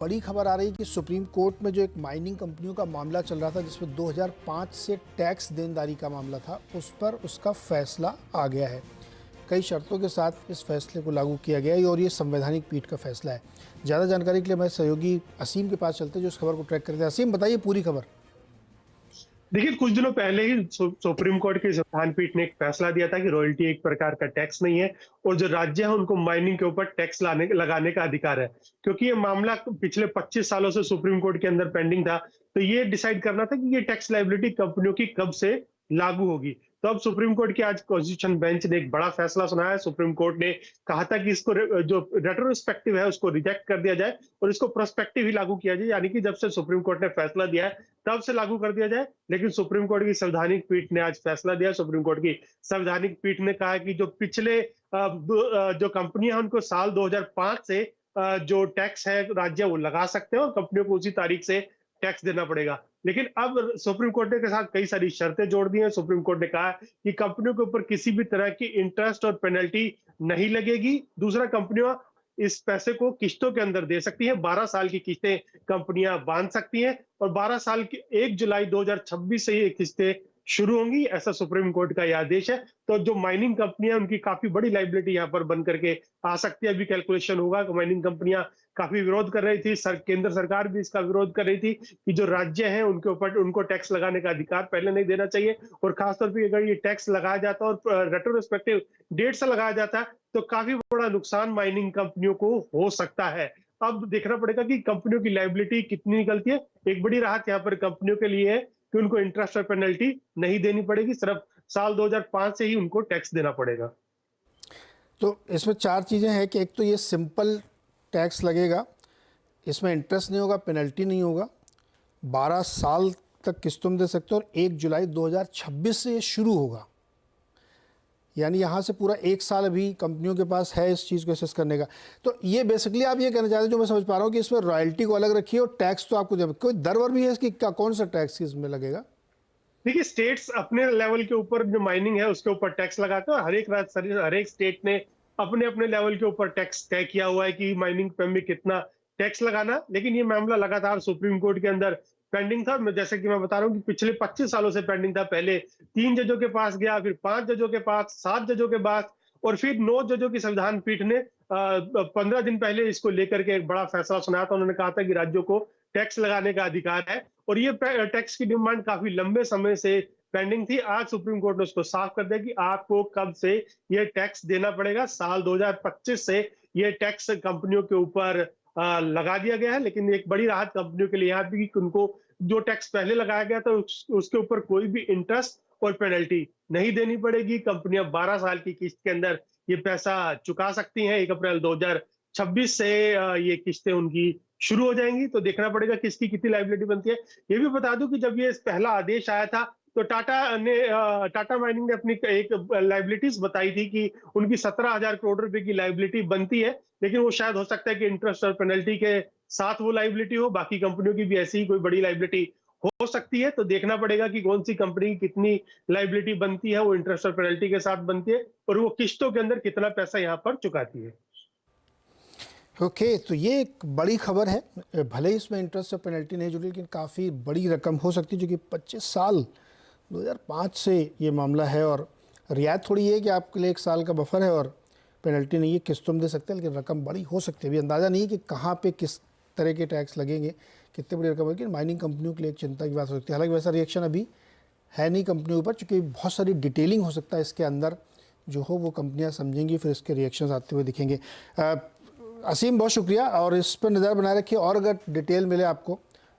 बड़ी खबर आ रही है कि सुप्रीम कोर्ट में जो एक माइनिंग कंपनियों का मामला चल रहा था जिसमें 2005 से टैक्स देनदारी का मामला था, उस पर उसका फैसला आ गया है। कई शर्तों के साथ इस फैसले को लागू किया गया है और ये संवैधानिक पीठ का फैसला है। ज़्यादा जानकारी के लिए हमारे सहयोगी असीम के पास चलते हैं जो इस खबर को ट्रैक करते हैं। असीम, बताइए पूरी खबर। देखिए, कुछ दिनों पहले ही सुप्रीम कोर्ट की संविधान पीठ ने एक फैसला दिया था कि रॉयल्टी एक प्रकार का टैक्स नहीं है और जो राज्य है उनको माइनिंग के ऊपर टैक्स लगाने का अधिकार है। क्योंकि ये मामला पिछले 25 सालों से सुप्रीम कोर्ट के अंदर पेंडिंग था, तो ये डिसाइड करना था कि ये टैक्स लायबिलिटी कंपनियों की कब से लागू होगी। तो अब सुप्रीम कोर्ट की आज कॉन्स्टिट्यूशन बेंच ने एक बड़ा फैसला सुनाया है। सुप्रीम कोर्ट ने कहा था कि इसको जो रेट्रोस्पेक्टिव है उसको रिजेक्ट कर दिया जाए और इसको प्रोस्पेक्टिव ही लागू किया जाए, यानी कि जब से सुप्रीम कोर्ट ने फैसला दिया है तब से लागू कर दिया जाए। लेकिन सुप्रीम कोर्ट की संवैधानिक पीठ ने आज फैसला दिया। सुप्रीम कोर्ट की संवैधानिक पीठ ने कहा कि जो पिछले जो कंपनियां हैं उनको साल 2005 से जो टैक्स है राज्य वो लगा सकते हैं और कंपनियों को उसी तारीख से टैक्स देना पड़ेगा। लेकिन अब सुप्रीम कोर्ट ने के साथ कई सारी शर्तें जोड़ दी हैं। सुप्रीम कोर्ट ने कहा कि कंपनियों के ऊपर किसी भी तरह की इंटरेस्ट और पेनल्टी नहीं लगेगी। दूसरा, कंपनियां इस पैसे को किश्तों के अंदर दे सकती हैं। 12 साल की किस्तें कंपनियां बांध सकती हैं और 12 साल की 1 जुलाई 2026 से ये किस्तें शुरू होंगी, ऐसा सुप्रीम कोर्ट का यह आदेश है। तो जो माइनिंग कंपनियां उनकी काफी बड़ी लायबिलिटी यहाँ पर बन करके आ सकती है। अभी कैलकुलेशन होगा कि माइनिंग कंपनियां काफी विरोध कर रही थी, केंद्र सरकार भी इसका विरोध कर रही थी कि जो राज्य हैं उनके ऊपर उनको टैक्स लगाने का अधिकार पहले नहीं देना चाहिए और खासतौर पर अगर ये टैक्स लगाया जाता और रेट्रोस्पेक्टिव डेट से लगाया जाता तो काफी बड़ा नुकसान माइनिंग कंपनियों को हो सकता है। अब देखना पड़ेगा कि कंपनियों की लायबिलिटी कितनी निकलती है। एक बड़ी राहत यहाँ पर कंपनियों के लिए है कि उनको इंटरेस्ट और पेनल्टी नहीं देनी पड़ेगी, सिर्फ साल 2005 से ही उनको टैक्स देना पड़ेगा। तो इसमें चार चीज़ें हैं कि एक तो ये सिंपल टैक्स लगेगा, इसमें इंटरेस्ट नहीं होगा, पेनल्टी नहीं होगा, 12 साल तक किस्तों में दे सकते हो और 1 जुलाई 2026 से ये शुरू होगा। यानी यहाँ से पूरा 1 साल अभी कंपनियों के पास है इस चीज़ को असेस करने का। तो ये बेसिकली आप ये कहना चाहते हैं, जो मैं समझ पा रहा हूँ, कि इसमें रॉयल्टी को अलग रखिए और टैक्स तो आपको दे, कोई दर वर भी है इसकी, क्या कौन सा टैक्स इसमें लगेगा? देखिए, स्टेट्स अपने लेवल के ऊपर जो माइनिंग है उसके ऊपर टैक्स लगाते हैं। हर एक स्टेट ने अपने अपने लेवल के ऊपर टैक्स तय किया हुआ है कि माइनिंग पे में कितना टैक्स लगाना। लेकिन ये मामला लगातार सुप्रीम कोर्ट के अंदर पेंडिंग था। जैसे कि मैं बता रहा हूँ कि पिछले 25 सालों से पेंडिंग था। पहले 3 जजों के पास गया, फिर 5 जजों के पास, 7 जजों के पास और फिर 9 जजों की संविधान पीठ ने 15 दिन पहले इसको लेकर के एक बड़ा फैसला सुनाया था। उन्होंने कहा था कि राज्यों को टैक्स लगाने का अधिकार है और ये टैक्स की डिमांड काफी लंबे समय से पेंडिंग थी। आज सुप्रीम कोर्ट ने उसको साफ कर दिया कि आपको कब से ये टैक्स देना पड़ेगा। साल 2025 से ये टैक्स कंपनियों के ऊपर लगा दिया गया है। लेकिन एक बड़ी राहत कंपनियों के लिए यहाँ भी कि उनको जो टैक्स पहले लगाया गया था उसके ऊपर कोई भी इंटरेस्ट और पेनल्टी नहीं देनी पड़ेगी। कंपनियां 12 साल की किस्त के अंदर ये पैसा चुका सकती हैं। 1 अप्रैल 2026 से ये किस्तें उनकी शुरू हो जाएंगी। तो देखना पड़ेगा किसकी कितनी लायबिलिटी बनती है। ये भी बता दूं कि जब ये पहला आदेश आया था तो टाटा माइनिंग ने अपनी एक लायबिलिटीज बताई थी कि उनकी 17,000 करोड़ रुपए की लायबिलिटी बनती है। लेकिन वो शायद हो सकता है कि इंटरेस्ट और पेनल्टी के साथ वो लायबिलिटी हो। बाकी कंपनियों की भी ऐसी ही कोई बड़ी लायबिलिटी हो सकती है। तो देखना पड़ेगा कि कौन सी कंपनी की कितनी लायबिलिटी बनती है, वो इंटरेस्ट और पेनल्टी के साथ बनती है और वो किस्तों के अंदर कितना पैसा यहाँ पर चुकाती है। ओके, तो ये एक बड़ी खबर है। भले ही इसमें इंटरेस्ट और पेनल्टी नहीं जुड़ी, लेकिन काफ़ी बड़ी रकम हो सकती है, जो कि 25 साल 2005 से ये मामला है। और रियायत थोड़ी ये है कि आपके लिए 1 साल का बफर है और पेनल्टी नहीं है, किस्तों में दे सकते हैं, लेकिन रकम बड़ी हो सकती है। अभी अंदाज़ा नहीं है कि कहाँ पे किस तरह के टैक्स लगेंगे, कितनी बड़ी रकम होगी। माइनिंग कंपनियों के लिए एक चिंता की बात हो सकती है। हालांकि वैसा रिएक्शन अभी है नहीं कंपनियों पर, चूँकि बहुत सारी डिटेलिंग हो सकता है इसके अंदर, जो हो वो कंपनियाँ समझेंगी, फिर इसके रिएक्शन आते हुए दिखेंगे। असीम, बहुत शुक्रिया और इस पर नज़र बनाए रखिए और अगर डिटेल मिले आपको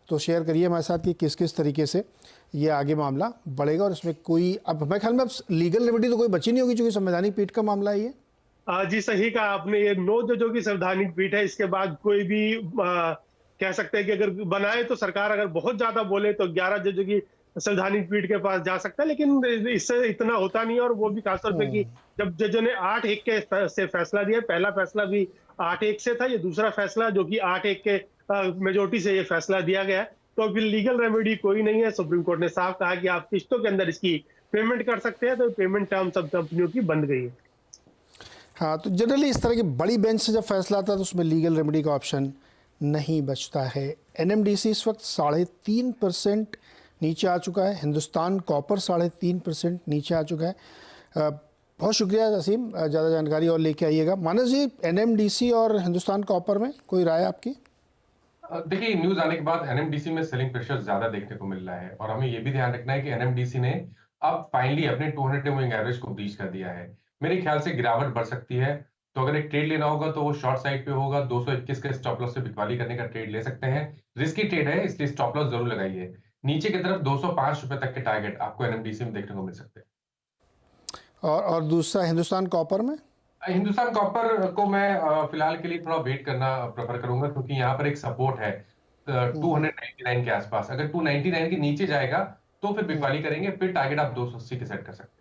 तो शेयर करिए हमारे साथ कि किस किस तरीके से ये आगे मामला बढ़ेगा। और इसमें कोई, अब मेरे ख्याल में अब लीगल रेमेडी तो कोई बची नहीं होगी, क्योंकि संवैधानिक पीठ का मामला है ये। जी, सही कहा आपने। ये 9 जजों की संवैधानिक पीठ है। इसके बाद कोई भी कह सकते हैं कि अगर बनाए तो सरकार अगर बहुत ज्यादा बोले तो 11 जजों की संवैधानिक पीठ के पास जा सकता है। लेकिन इससे इतना होता नहीं है और वो भी खासतौर पे कि जब जजों ने 8-1 के से फैसला दिया। पहला फैसला भी 8-1 से था, ये दूसरा फैसला जो कि 8-1 के मेजोरिटी से ये फैसला दिया गया। तो फिर लीगल रेमेडी कोई नहीं है। सुप्रीम कोर्ट ने साफ कहा कि आप किस्तों के अंदर इसकी पेमेंट कर सकते हैं। तो पेमेंट टर्म सब कंपनियों की बंद गई है। हाँ, तो जनरली इस तरह की बड़ी बेंच से जब फैसला आता है तो उसमें लीगल रेमेडी का ऑप्शन नहीं बचता है। एनएमडीसी इस वक्त 3.5% नीचे आ चुका है। हिंदुस्तान कॉपर 3.5% नीचे आ चुका है। बहुत शुक्रिया असीम, ज़्यादा जानकारी और लेके आइएगा। मानस जी, एनएमडीसी और हिंदुस्तान कॉपर में कोई राय आपकी? देखिए, न्यूज आने के बाद एनएमडीसी में सेलिंग प्रेशर ज्यादा देखने को मिल रहा है और हमें यह भी ध्यान रखना है कि एनएमडीसी ने अब फाइनली अपने 200 मूविंग एवरेज को ब्रीच कर दिया है। मेरे ख्याल से गिरावट बढ़ सकती है, तो अगर एक ट्रेड लेना होगा तो वो शॉर्ट साइड पे होगा। 221 के स्टॉप लॉस से बिकवाली करने का ट्रेड ले सकते हैं। रिस्की ट्रेड है, इसलिए स्टॉप लॉस जरूर लगाइए। नीचे की तरफ 205 रुपए तक के टारगेट आपको एनएमडीसी में देखने को मिल सकते हैं। और दूसरा हिंदुस्तान कॉपर में? हिंदुस्तान कॉपर को मैं फिलहाल के लिए थोड़ा वेट करना प्रेफर करूंगा, क्योंकि यहाँ पर एक सपोर्ट है 299 के आसपास। अगर 299 के नीचे जाएगा तो फिर बिकवाली करेंगे, फिर टारगेट आप 280 के सेट कर सकते हैं।